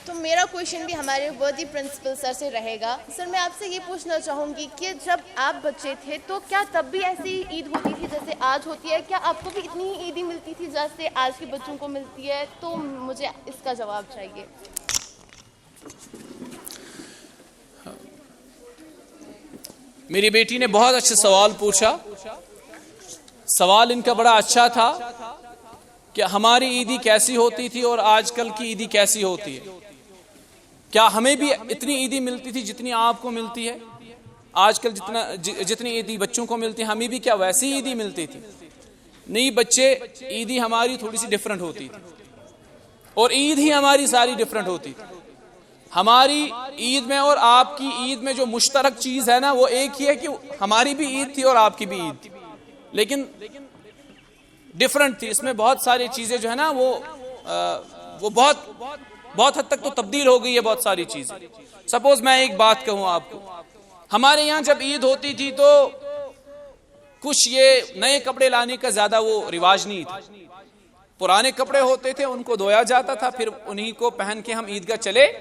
تو میرا کویشچن بھی ہمارے وردی پرنسپل سر سے رہے گا. سر میں آپ سے یہ پوچھنا چاہوں گی کہ جب آپ بچے تھے تو کیا تب بھی ایسی عید ہوتی تھی جیسے آج ہوتی ہے؟ کیا آپ کو بھی اتنی ہی عیدی ملتی تھی جیسے آج کے بچوں کو ملتی ہے؟ تو مجھے اس کا جواب چاہیے. میری بیٹی نے بہت اچھا سوال پوچھا. سوال ان کا بڑا اچھا تھا کہ ہماری عیدی کیسی ہوتی تھی اور آج کل کی عیدی کیسی ہوتی ہے. کیا ہمیں بھی اتنی عیدی ملتی تھی جتنی آپ کو ملتی ہے؟ آج کل جتنی عیدی بچوں کو ملتی ہے ہمیں بھی کیا ویسی عیدی ملتی تھی؟ نہیں بچے، عیدی ہماری تھوڑی سی ڈفرنٹ ہوتی تھی اور عید ہی ہماری ساری ڈفرنٹ ہوتی تھی. ہماری عید میں اور آپ کی عید میں جو مشترک چیز ہے نا وہ ایک ہی ہے کہ ہماری بھی عید تھی اور آپ کی بھی عید تھی، لیکن ڈفرنٹ تھی. اس میں بہت ساری چیزیں جو ہے نا وہ بہت حد تک تو تبدیل ہو گئی ہے بہت ساری چیزیں. سپوز میں ایک بات کہوں آپ کو، ہمارے یہاں جب عید ہوتی تھی تو کچھ یہ نئے کپڑے لانے کا زیادہ وہ رواج نہیں تھا. پرانے کپڑے ہوتے تھے ان کو دھویا جاتا تھا، پھر انہی کو پہن کے ہم عیدگاہ چلے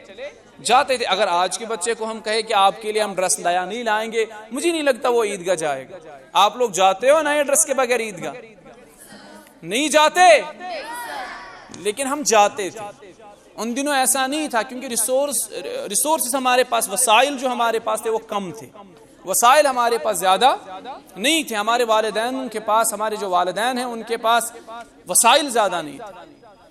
جاتے تھے. اگر آج کے بچے کو ہم کہیں کہ آپ کے لیے ہم ڈریس نیا نہیں لائیں گے، مجھے نہیں لگتا وہ عیدگاہ جائے گا. آپ لوگ جاتے ہو نئے ڈریس کے بغیر عیدگاہ؟ نہیں جاتے، لیکن ہم جاتے تھے. ان دنوں ایسا نہیں تھا کیونکہ ریسورسز ہمارے پاس، وسائل جو ہمارے پاس تھے وہ کم تھے. وسائل ہمارے پاس زیادہ نہیں تھے. ہمارے والدین کے پاس، ہمارے جو والدین ہیں ان کے پاس وسائل زیادہ نہیں تھے،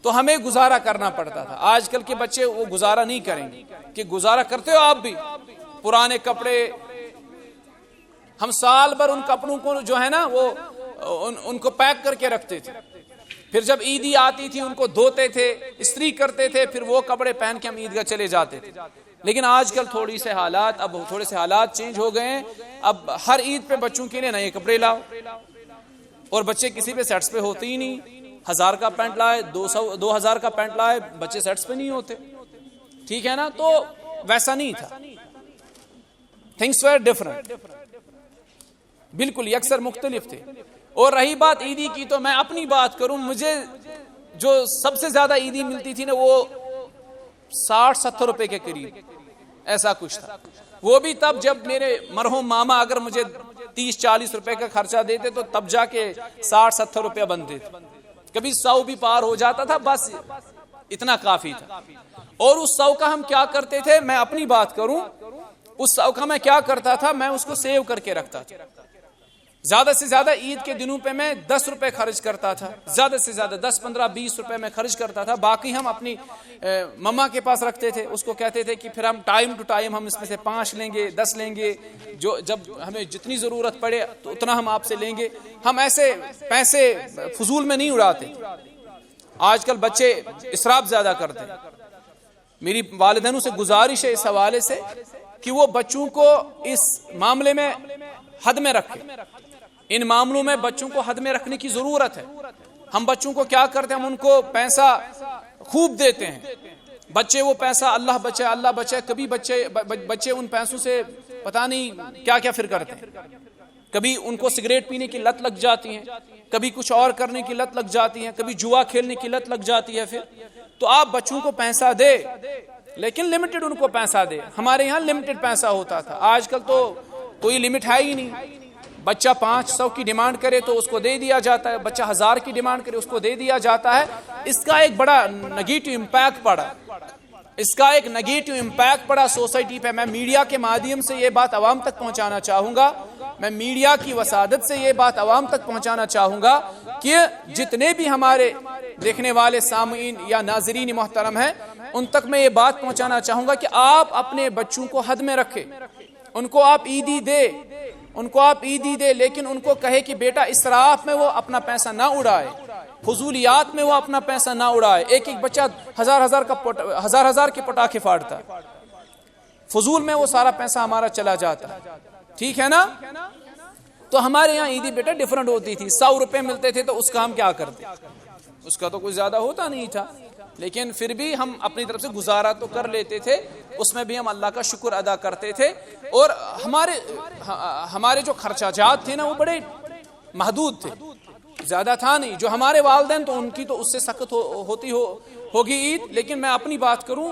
تو ہمیں گزارا کرنا پڑتا تھا. آج کل کے بچے وہ گزارا نہیں کریں گے. کہ گزارا کرتے ہو آپ بھی؟ پرانے کپڑے ہم سال بھر ان کپڑوں کو جو ہے نا وہ ان کو پیک کر کے رکھتے تھے، پھر جب عیدی آتی تھی ان کو دھوتے تھے، استری کرتے تھے، پھر وہ کپڑے پہن کے ہم عیدگاہ چلے جاتے تھے. لیکن آج کل تھوڑے سے حالات چینج ہو گئے ہیں. اب ہر عید پہ بچوں کے لیے نئے کپڑے لاؤ، اور بچے کسی پہ سیٹس پہ ہوتے ہی نہیں. 1000 کا پینٹ لائے، 2000 کا پینٹ لائے، بچے سیٹس پہ نہیں ہوتے. ٹھیک ہے نا؟ تو ویسا نہیں تھا. تھنگس ویر ڈفرنٹ، بالکل یکسر مختلف تھے. اور رہی بات عیدی کی تو میں اپنی بات کروں، مجھے جو سب سے زیادہ عیدی ملتی تھی نا وہ 60-70 روپے کے قریب ایسا کچھ تھا. وہ بھی تب جب میرے مرحوم ماما اگر مجھے 30-40 روپے کا خرچہ دیتے تو تب جا کے 60-70 روپے بنتے تھے. کبھی 100 بھی پار ہو جاتا تھا، بس اتنا کافی تھا. اور اس 100 کا ہم کیا کرتے تھے، میں اپنی بات کروں، اس 100 کا میں کیا کرتا تھا، میں اس کو سیو کر کے رکھتا تھا. زیادہ سے زیادہ عید کے دنوں پہ میں 10 روپے خرچ کرتا تھا، زیادہ سے زیادہ 10-15-20 روپے میں خرچ کرتا تھا. باقی ہم اپنی مما کے پاس رکھتے تھے. اس کو کہتے تھے کہ پھر ہم ٹائم ٹو ٹائم ہم اس میں سے 5 لیں گے، 10 لیں گے، جو جب ہمیں جتنی ضرورت پڑے تو اتنا ہم آپ سے لیں گے. ہم ایسے پیسے فضول میں نہیں اڑاتے. آج کل بچے اسراف زیادہ کرتے ہیں. میری والدینوں سے گزارش ہے اس حوالے سے کہ وہ بچوں کو اس معاملے میں حد میں رکھیں. ان معاملوں میں بچوں کو حد میں رکھنے کی ضرورت ہے. ہم بچوں کو کیا کرتے ہیں، ہم ان کو پیسہ خوب دیتے ہیں. بچے وہ پیسہ اللہ بچائے کبھی بچے ان پیسوں سے پتہ نہیں کیا کیا پھر کرتے ہیں. کبھی ان کو سگریٹ پینے کی لت لگ جاتی ہے، کبھی کچھ اور کرنے کی لت لگ جاتی ہے، کبھی جوا کھیلنے کی لت لگ جاتی ہے. پھر تو آپ بچوں کو پیسہ دے لیکن لمیٹڈ ان کو پیسہ دے. ہمارے یہاں لمیٹڈ پیسہ ہوتا تھا، آج کل تو کوئی لمٹ ہے ہی نہیں. بچہ 500 کی ڈیمانڈ کرے تو اس کو دے دیا جاتا ہے، بچہ 1000 کی ڈیمانڈ کرے اس کو دے دیا جاتا ہے. اس کا ایک بڑا نگیٹو امپیکٹ پڑا سوسائٹی پہ. میں میڈیا کے مادھیم سے یہ بات عوام تک پہنچانا چاہوں گا، میں میڈیا کی وسادت سے یہ بات عوام تک پہنچانا چاہوں گا کہ جتنے بھی ہمارے دیکھنے والے سامعین یا ناظرین محترم ہیں ان تک میں یہ بات پہنچانا چاہوں گا کہ آپ اپنے بچوں کو حد میں رکھیں. ان کو آپ عیدی دے لیکن ان کو کہے کہ بیٹا اسراف میں وہ اپنا پیسہ نہ اڑائے، فضولیات میں وہ اپنا پیسہ نہ اڑائے. ایک بچہ ہزار کے پٹاخے پھاڑتا ہے، فضول میں وہ سارا پیسہ ہمارا چلا جاتا ہے. ٹھیک ہے نا؟ تو ہمارے یہاں عیدی بیٹا ڈیفرنٹ ہوتی تھی. 100 روپے ملتے تھے تو اس کا ہم کیا کرتے، اس کا تو کچھ زیادہ ہوتا نہیں تھا، لیکن پھر بھی ہم اپنی طرف سے گزارا تو کر لیتے تھے. اس میں بھی ہم اللہ کا شکر ادا کرتے تھے. اور ہمارے جو خرچات تھے نا وہ بڑے محدود تھے، زیادہ تھا نہیں. جو ہمارے والدین تو ان کی تو اس سے سخت ہوگی عید. لیکن میں اپنی بات کروں,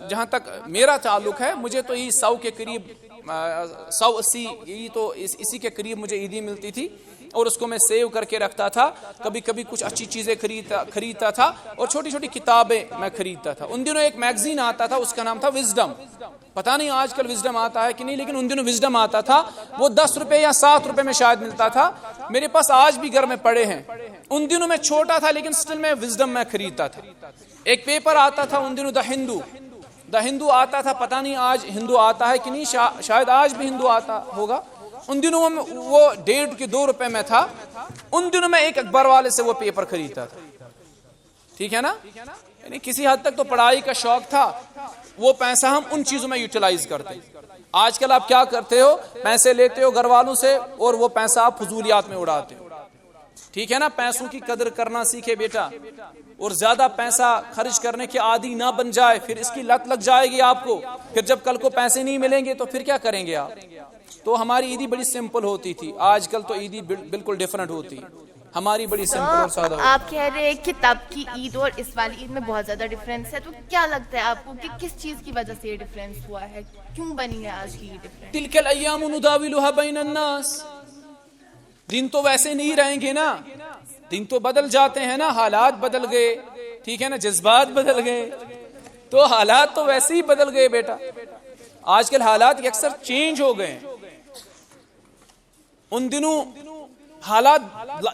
جہاں تک میرا تعلق ہے, مجھے تو عید 100 کے قریب 180 یہی تو اسی کے قریب مجھے عیدی ملتی تھی, اور اس کو میں سیو کر کے رکھتا تھا. کبھی کبھی کچھ اچھی چیزیں خریدتا تھا, اور چھوٹی چھوٹی کتابیں میں خریدتا تھا. ان دنوں ایک میگزین آتا تھا, اس کا نام تھا وزڈم. پتہ نہیں آج کل وزڈم آتا ہے کہ نہیں, لیکن ان دنوں وزڈم آتا تھا. وہ 10 روپے یا 7 روپے میں شاید ملتا تھا. میرے پاس آج بھی گھر میں پڑے ہیں. ان دنوں میں چھوٹا تھا, لیکن سٹل میں وزڈم میں خریدتا تھا. ایک پیپر آتا تھا ان دنوں, دا ہندو آتا تھا. پتہ نہیں آج ہندو آتا ہے کہ نہیں, شاید آج بھی ہندو آتا ہوگا. ان دنوں میں وہ 1.5 کے 2 روپے میں تھا. ان دنوں میں ایک اخبار والے سے وہ پیپر خریدتا تھا. ٹھیک ہے نا, یعنی کسی حد تک تو پڑھائی کا شوق تھا. وہ پیسہ ہم ان چیزوں میں یوٹیلائز کرتے. آج کل آپ کیا کرتے ہو, پیسے لیتے ہو گھر والوں سے, اور وہ پیسہ آپ فضولیات میں اڑاتے ہو. ٹھیک ہے نا, پیسوں کی قدر کرنا سیکھے بیٹا, اور زیادہ پیسہ خرچ کرنے کے عادی نہ بن جائے. پھر اس کی لت لگ جائے گی آپ کو. پھر جب کل کو پیسے نہیں ملیں گے تو پھر کیا کریں گے آپ. تو ہماری عیدی بڑی سمپل ہوتی تھی. آج کل تو عیدی بالکل ڈیفرنٹ ہوتی ہے. ہماری بڑی سمپل اور سادہ ہوتی ہے. آپ کہہ رہے ہیں کہ تب کی عید اور اس والی عید میں بہت زیادہ ڈفرینس ہے, تو کیا لگتا ہے آپ کو کہ کس چیز کی وجہ سے یہ ڈفرینس ہوا ہے, کیوں بنی ہے آج کی عید ڈفرینس؟ تلک الایام نداولها بین الناس. دن تو ویسے نہیں رہیں گے نا, دن تو بدل جاتے ہیں نا, حالات بدل گئے. ٹھیک ہے نا, جذبات بدل گئے, تو حالات تو ویسے ہی بدل گئے بیٹا. آج کل حالات اکثر چینج ہو گئے. ان دنوں حالات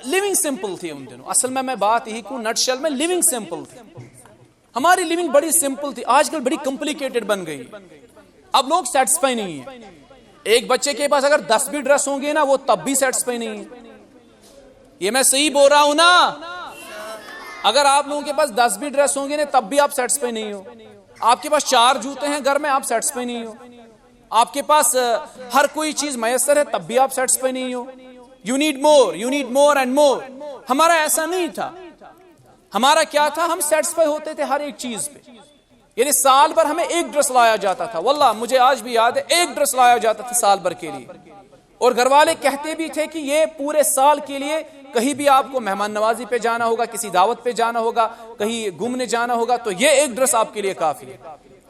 لیونگ سمپل تھی. ان دنوں اصل میں بات یہی کہوں, نٹ شل میں لیونگ سمپل تھی. ہماری لیونگ بڑی سمپل تھی. آج کل بڑی کمپلیکیٹڈ بن گئی. اب لوگ سیٹسفائی نہیں ہیں. ایک بچے کے پاس اگر 10 بھی ڈریس ہوں گے نا, وہ تب بھی سیٹسفائی نہیں ہے. یہ میں صحیح بول رہا ہوں نا. اگر آپ لوگوں کے پاس 10 بھی ڈریس ہوں گے نا, تب بھی آپ سیٹسفائی نہیں ہو. آپ کے پاس 4 جوتے ہیں گھر میں, آپ سیٹسفائی نہیں ہو. آپ کے پاس ہر کوئی چیز میسر ہے, تب بھی آپ سیٹسفائی نہیں ہو. You need more and more. ہمارا ایسا نہیں تھا. ہمارا کیا تھا, ہم سیٹسفائی ہوتے تھے ہر ایک چیز پہ. یعنی سال بھر ہمیں ایک ڈریس لایا جاتا تھا. واللہ مجھے آج بھی یاد ہے, ایک ڈریس لایا جاتا تھا سال بھر کے لیے. اور گھر والے کہتے بھی تھے کہ یہ پورے سال کے لیے کہیں بھی آپ کو مہمان نوازی پہ جانا ہوگا, کسی دعوت پہ جانا ہوگا, کہیں گھومنے جانا ہوگا, تو یہ ایک ڈریس آپ کے لیے کافی ہے.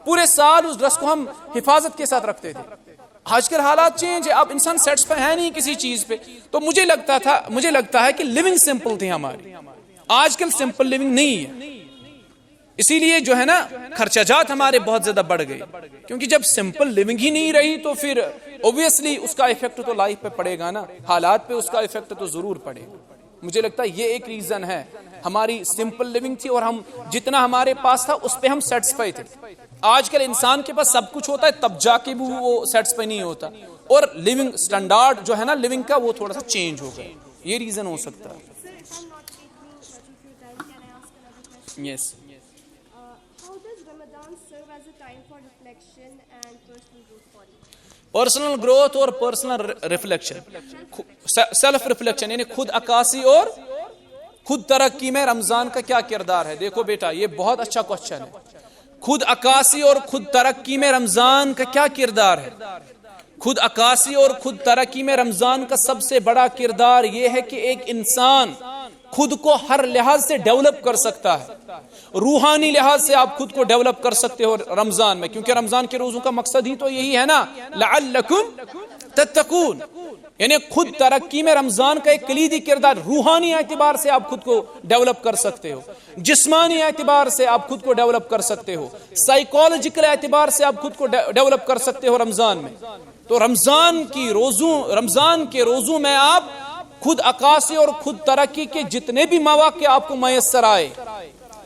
پورے سال اس ڈریس کو ہم حفاظت کے ساتھ رکھتے تھے. آج کل حالات چینج ہے. اب انسان سیٹسفائی ہے نہیں کسی چیز پہ. تو مجھے لگتا ہے کہ لیونگ سمپل تھی ہماری. آج کل سمپل لیونگ نہیں ہے. اسی لیے جو ہے نا, خرچات ہمارے بہت زیادہ بڑھ گئے. کیونکہ جب سمپل لیونگ ہی نہیں رہی, تو پھر اوبویسلی اس کا ایفیکٹ تو لائف پہ پڑے گا نا, حالات پہ اس کا ایفیکٹ تو ضرور پڑے گا. مجھے لگتا ہے یہ ایک ریزن ہے. ہماری سمپل لیونگ تھی, اور ہم جتنا ہمارے پاس تھا اس پہ ہم سیٹسفائی تھے. آج کل انسان کے پاس سب کچھ ہوتا ہے, تب جا کے بھی وہ سیٹسفائی نہیں ہوتا. اور لیونگ سٹینڈارڈ جو ہے نا لیونگ کا, وہ تھوڑا سا چینج ہو گیا. یہ ریزن ہو سکتا ہے. یس. پرسنل گروتھ اور پرسنل ریفلیکشن, سیلف ریفلیکشن, یعنی خود عکاسی اور خود ترقی میں رمضان کا کیا کردار ہے. دیکھو بیٹا, یہ بہت اچھا کوشچن ہے. خود عکاسی اور خود ترقی میں رمضان کا کیا کردار ہے. خود عکاسی اور خود ترقی میں رمضان کا سب سے بڑا کردار یہ ہے کہ ایک انسان خود کو ہر لحاظ سے ڈیولپ کر سکتا ہے. روحانی لحاظ سے آپ خود کو ڈیولپ کر سکتے ہو رمضان میں, کیونکہ رمضان کے روزوں کا مقصد ہی تو یہی ہے نا, لعلکم تتقون. یعنی خود ترقی میں رمضان کا ایک کلیدی کردار. روحانی اعتبار سے آپ خود کو ڈیولپ کر سکتے ہو, جسمانی اعتبار سے آپ خود کو ڈیولپ کر سکتے ہو, سائیکالوجیکل اعتبار سے آپ خود کو ڈیولپ کر سکتے ہو رمضان میں. تو رمضان کے روزوں میں آپ خود عکاسی اور خود ترقی کے جتنے بھی مواقع آپ کو میسر آئے,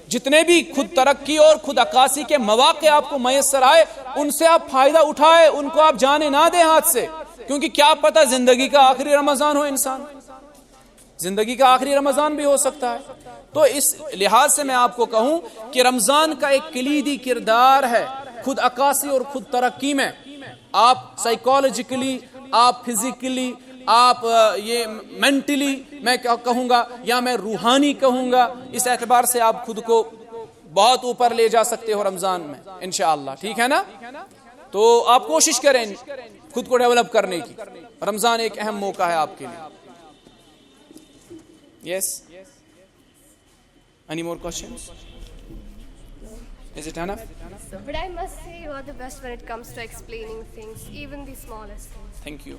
جتنے بھی خود ترقی اور خود عکاسی کے مواقع آپ کو میسر آئے, ان سے آپ فائدہ اٹھائے, ان کو آپ جانے نہ دیں ہاتھ سے. کیونکہ کیا پتہ زندگی کا آخری رمضان ہو, انسان زندگی کا آخری رمضان بھی ہو سکتا ہے. تو اس لحاظ سے میں آپ کو کہوں کہ رمضان کا ایک کلیدی کردار ہے خود عکاسی اور خود ترقی میں. آپ سائیکالوجیکلی, آپ فزیکلی, آپ یہ مینٹلی میں کہوں گا, یا میں روحانی کہوں گا, اس اعتبار سے آپ خود کو بہت اوپر لے جا سکتے ہو رمضان میں انشاءاللہ. ٹھیک ہے نا. تو آپ کوشش کریں خود کو ڈیولپ کرنے کی. رمضان ایک اہم موقع ہے آپ کے لیے. Yes, any more questions. Is it enough? But I must say you are the best when it comes to explaining things, even the smallest things. Thank you.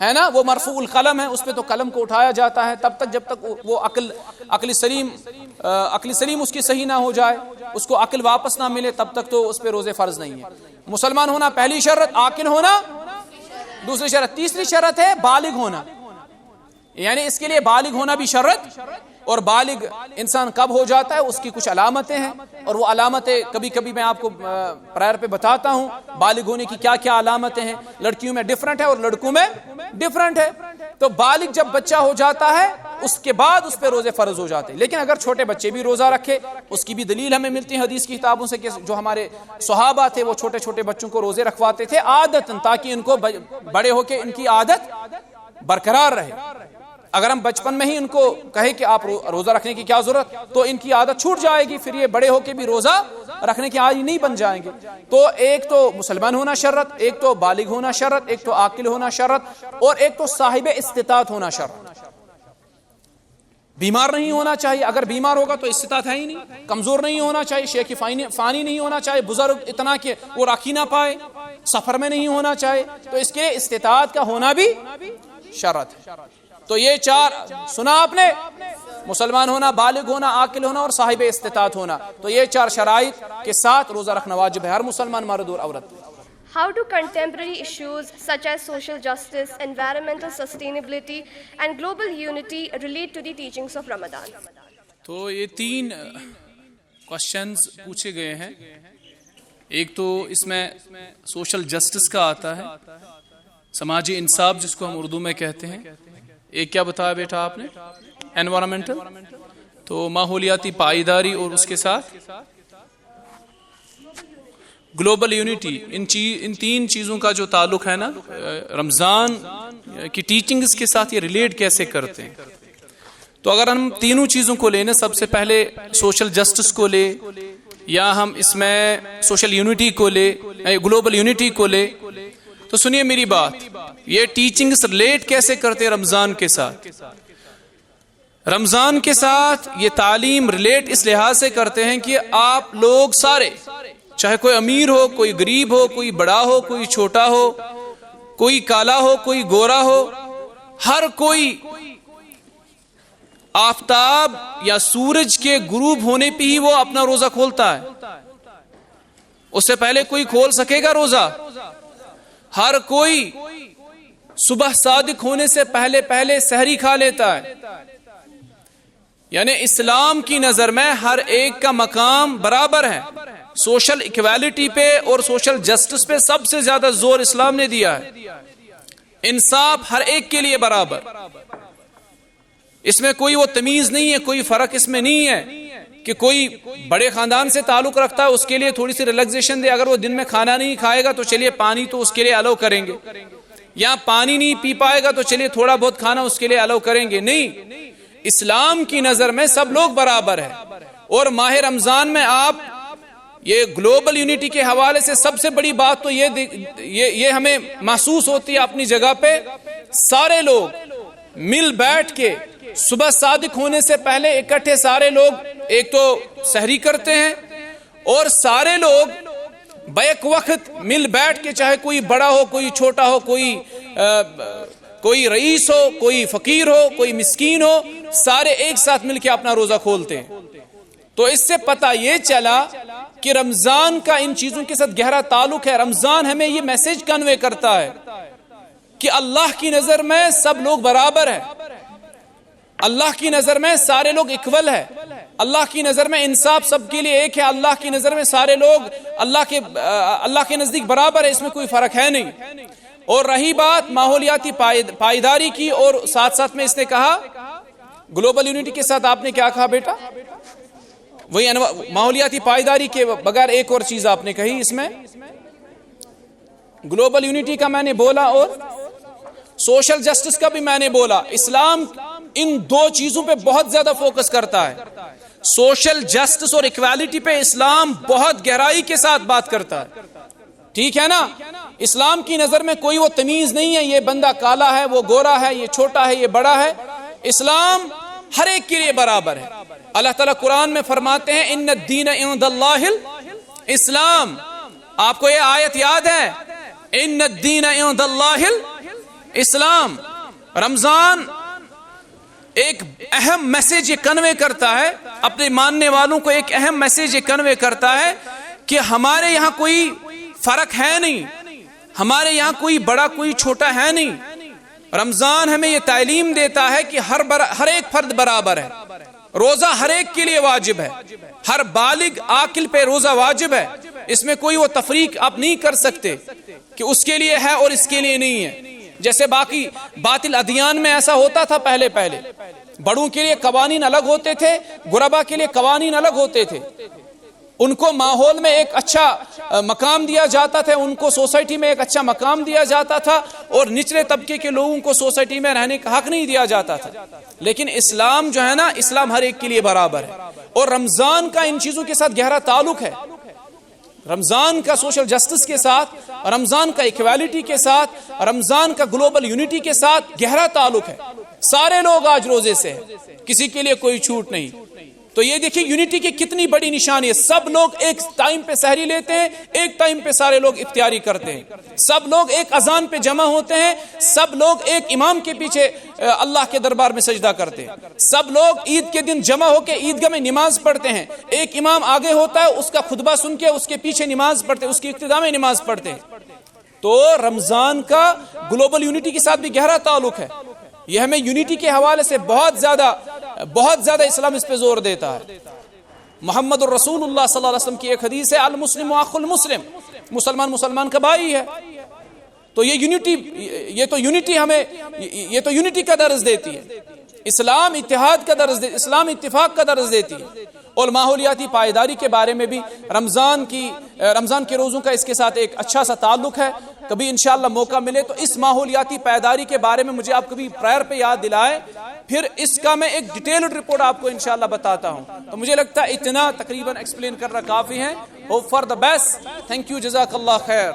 ہے نا, وہ مرفوع القلم ہے, اس پہ تو قلم کو اٹھایا جاتا ہے تب تک جب تک وہ عقل سلیم اس کی صحیح نہ ہو جائے, اس کو عقل واپس نہ ملے, تب تک تو اس پہ روزے فرض نہیں ہے. مسلمان ہونا پہلی شرط, عاقل ہونا دوسری شرط, تیسری شرط ہے بالغ ہونا. یعنی اس کے لیے بالغ ہونا بھی شرط, اور بالغ انسان کب ہو جاتا ہے اس کی کچھ علامتیں ہیں, اور وہ علامتیں کبھی کبھی میں آپ کو پرائر پہ بتاتا ہوں بالغ ہونے کی کیا کیا علامتیں ہیں. لڑکیوں میں ڈیفرنٹ ہے اور لڑکوں میں ڈیفرنٹ ہے. تو بالغ جب بچہ ہو جاتا ہے اس کے بعد اس پہ روزے فرض ہو جاتے ہیں. لیکن اگر چھوٹے بچے بھی روزہ رکھے, اس کی بھی دلیل ہمیں ملتی ہے حدیث کی کتابوں سے, کہ جو ہمارے صحابہ تھے وہ چھوٹے چھوٹے بچوں کو روزے رکھواتے تھے عادتاً, تاکہ ان کو بڑے ہو کے ان کی عادت برقرار رہے. اگر ہم بچپن میں ہی ان کو کہے کہ آپ روزہ رکھنے کی کیا ضرورت, تو ان کی عادت چھوٹ جائے گی, پھر یہ بڑے ہو کے بھی روزہ رکھنے کے عادی نہیں بن جائیں گے. تو ایک تو مسلمان ہونا شرط, ایک تو بالغ ہونا شرط, ایک تو عاقل ہونا شرط, اور ایک تو صاحب استطاعت ہونا شرط. بیمار نہیں ہونا چاہیے, اگر بیمار ہوگا تو استطاعت ہے ہی نہیں. کمزور نہیں ہونا چاہیے, شیخ فانی نہیں ہونا چاہیے, بزرگ اتنا کہ وہ رکھ ہی نہ پائے, سفر میں نہیں ہونا چاہیے, تو اس کے استطاعت کا ہونا بھی شرط ہے. تو یہ چار سنا آپ نے, مسلمان ہونا, بالغ ہونا, عاقل ہونا اور صاحب استطاعت ہونا. تو یہ چار شرائط کے ساتھ روزہ رکھنا واجب ہے ہر مسلمان مرد اور عورت. How do contemporary issues such as social justice, environmental sustainability and global unity relate to the teachings of Ramadan? تو یہ 3 کوشچنز پوچھے گئے ہیں. ایک تو اس میں سوشل جسٹس کا آتا ہے, سماجی انصاف جس کو ہم اردو میں کہتے ہیں. ایک کیا بتایا بیٹا آپ نے, انوائرمنٹل, تو ماحولیاتی پائیداری, اور اس کے ساتھ گلوبل یونٹی. ان 3 چیزوں کا جو تعلق ہے نا رمضان کی ٹیچنگز کے ساتھ, یہ ریلیٹ کیسے کرتے ہیں. تو اگر ہم تینوں چیزوں کو لینا, سب سے پہلے سوشل جسٹس کو لے, یا ہم اس میں سوشل یونٹی کو لے, گلوبل یونٹی کو لے, تو سنیے میری بات, یہ ٹیچنگز ریلیٹ کیسے کرتے رمضان کے ساتھ. رمضان کے ساتھ یہ تعلیم ریلیٹ اس لحاظ سے کرتے ہیں کہ آپ لوگ سارے, چاہے کوئی امیر ہو, کوئی غریب ہو, کوئی بڑا ہو, کوئی چھوٹا ہو, کوئی کالا ہو, کوئی گورا ہو, ہر کوئی آفتاب یا سورج کے غروب ہونے پہ ہی وہ اپنا روزہ کھولتا ہے. اس سے پہلے کوئی کھول سکے گا روزہ؟ ہر کوئی صبح صادق ہونے سے پہلے سحری کھا لیتا ہے. یعنی اسلام کی نظر میں ہر ایک کا مقام برابر ہے. سوشل ایکویلٹی پہ اور سوشل جسٹس پہ سب سے زیادہ زور اسلام نے دیا ہے. انصاف ہر ایک کے لیے برابر, اس میں کوئی وہ تمیز نہیں ہے, کوئی فرق اس میں نہیں ہے کہ کوئی بڑے خاندان سے تعلق رکھتا ہے اس کے لیے تھوڑی سی ریلیکسیشن دے, اگر وہ دن میں کھانا نہیں کھائے گا تو چلیے پانی تو اس کے لیے الاؤ کریں گے, یا پانی نہیں پی پائے گا تو چلیے تھوڑا بہت کھانا اس کے لیے الاؤ کریں گے. نہیں, اسلام کی نظر میں سب لوگ برابر ہیں. اور ماہ رمضان میں آپ یہ گلوبل یونٹی کے حوالے سے سب سے بڑی بات تو یہ ہمیں محسوس ہوتی ہے اپنی جگہ پہ, سارے لوگ مل بیٹھ کے صبح صادق ہونے سے پہلے اکٹھے سارے لوگ ایک تو سحری کرتے ہیں, اور سارے لوگ بیک وقت مل بیٹھ کے, چاہے کوئی بڑا ہو, کوئی چھوٹا ہو, کوئی رئیس ہو, کوئی فقیر ہو, کوئی مسکین ہو, سارے ایک ساتھ مل کے اپنا روزہ کھولتے ہیں. تو اس سے پتہ یہ چلا کہ رمضان کا ان چیزوں کے ساتھ گہرا تعلق ہے. رمضان ہمیں یہ میسج کنوے کرتا ہے کہ اللہ کی نظر میں سب لوگ برابر ہیں, اللہ کی نظر میں سارے لوگ اکول ہے, اللہ کی نظر میں انصاف سب کے لیے ایک ہے, اللہ کی نظر میں سارے لوگ اللہ کے نزدیک برابر ہے, اس میں کوئی فرق ہے نہیں. اور رہی بات ماحولیاتی پائیداری کی, اور ساتھ ساتھ میں اس نے کہا گلوبل یونٹی کے ساتھ, آپ نے کیا کہا بیٹا, وہی ماحولیاتی پائیداری کے بغیر ایک اور چیز آپ نے کہی اس میں, گلوبل یونٹی کا میں نے بولا اور سوشل جسٹس کا بھی میں نے بولا. اسلام ان 2 چیزوں پہ بہت زیادہ فوکس کرتا ہے. سوشل جسٹس اور ایکویلٹی پہ اسلام بہت گہرائی کے ساتھ بات کرتا ہے. ٹھیک ہے نا, اسلام کی نظر میں کوئی وہ تمیز نہیں ہے, یہ بندہ کالا ہے, وہ گورا ہے, یہ چھوٹا ہے, یہ بڑا ہے. اسلام ہر ایک کے لیے برابر ہے. اللہ تعالیٰ قرآن میں فرماتے ہیں ان الدین عند اللہ الاسلام. آپ کو یہ آیت یاد ہے, ان الدین عند اللہ اسلام رمضان ایک اہم میسج یہ کنوے کرتا ہے اپنے ماننے والوں کو، ایک اہم میسج یہ کنوے کرتا ہے کہ ہمارے یہاں کوئی فرق ہے نہیں، ہمارے یہاں کوئی بڑا کوئی چھوٹا ہے نہیں. رمضان ہمیں یہ تعلیم دیتا ہے کہ ہر ایک فرد برابر ہے، روزہ ہر ایک کے لیے واجب ہے، ہر بالغ عاقل پہ روزہ واجب ہے. اس میں کوئی وہ تفریق آپ نہیں کر سکتے کہ اس کے لیے ہے اور اس کے لیے نہیں ہے. جیسے باقی باطل ادیان میں ایسا ہوتا تھا پہلے بڑوں کے لیے قوانین الگ ہوتے تھے، غربا کے لیے قوانین الگ ہوتے تھے. ان کو ماحول میں ایک اچھا مقام دیا جاتا تھا، ان کو سوسائٹی میں ایک اچھا مقام دیا جاتا تھا، اور نچلے طبقے کے لوگوں کو سوسائٹی میں رہنے کا حق نہیں دیا جاتا تھا. لیکن اسلام جو ہے نا، اسلام ہر ایک کے لیے برابر ہے. اور رمضان کا ان چیزوں کے ساتھ گہرا تعلق ہے. رمضان کا سوشل جسٹس کے ساتھ، رمضان کا ایکویلٹی کے ساتھ، رمضان کا گلوبل یونٹی کے ساتھ گہرا تعلق ہے. سارے لوگ آج روزے سے ہیں، کسی کے لیے کوئی چھوٹ نہیں. تو یہ دیکھیں یونٹی کی کتنی بڑی نشانی ہے. سب لوگ ایک ٹائم پہ سحری لیتے ہیں، ایک ٹائم پہ سارے لوگ افطاری کرتے ہیں، سب لوگ ایک اذان پہ جمع ہوتے ہیں، سب لوگ ایک امام کے پیچھے اللہ کے دربار میں سجدہ کرتے ہیں، سب لوگ عید کے دن جمع ہو کے عیدگاہ میں نماز پڑھتے ہیں. ایک امام آگے ہوتا ہے، اس کا خطبہ سن کے اس کے پیچھے نماز پڑھتے ہیں، اس کی ابتدا میں نماز پڑھتے ہیں. تو رمضان کا گلوبل یونٹی کے ساتھ بھی گہرا تعلق ہے. یہ ہمیں یونٹی کے حوالے سے بہت زیادہ اسلام اس پہ زور دیتا ہے. محمد الرسول اللہ صلی اللہ علیہ وسلم کی ایک حدیث ہے، المسلم اخو المسلم، مسلمان کا بھائی ہے. تو یہ یونٹی ہمیں یہ تو یونٹی کا درس دیتی ہے. اسلام اتحاد کا درس دیتی، اسلام اتفاق کا درس دیتی ہے. اور ماحولیاتی پائیداری کے بارے میں بھی رمضان کے روزوں کا اس کے ساتھ ایک اچھا سا تعلق ہے. کبھی انشاءاللہ موقع ملے تو اس ماحولیاتی پائیداری کے بارے میں مجھے آپ کبھی پریئر پہ یاد دلائے، پھر اس کا میں ایک ڈیٹیلڈ رپورٹ آپ کو انشاءاللہ بتاتا ہوں. تو مجھے لگتا ہے اتنا تقریباً ایکسپلین کرنا کافی ہے. Hope for the best. Thank you, جزاک اللہ خیر.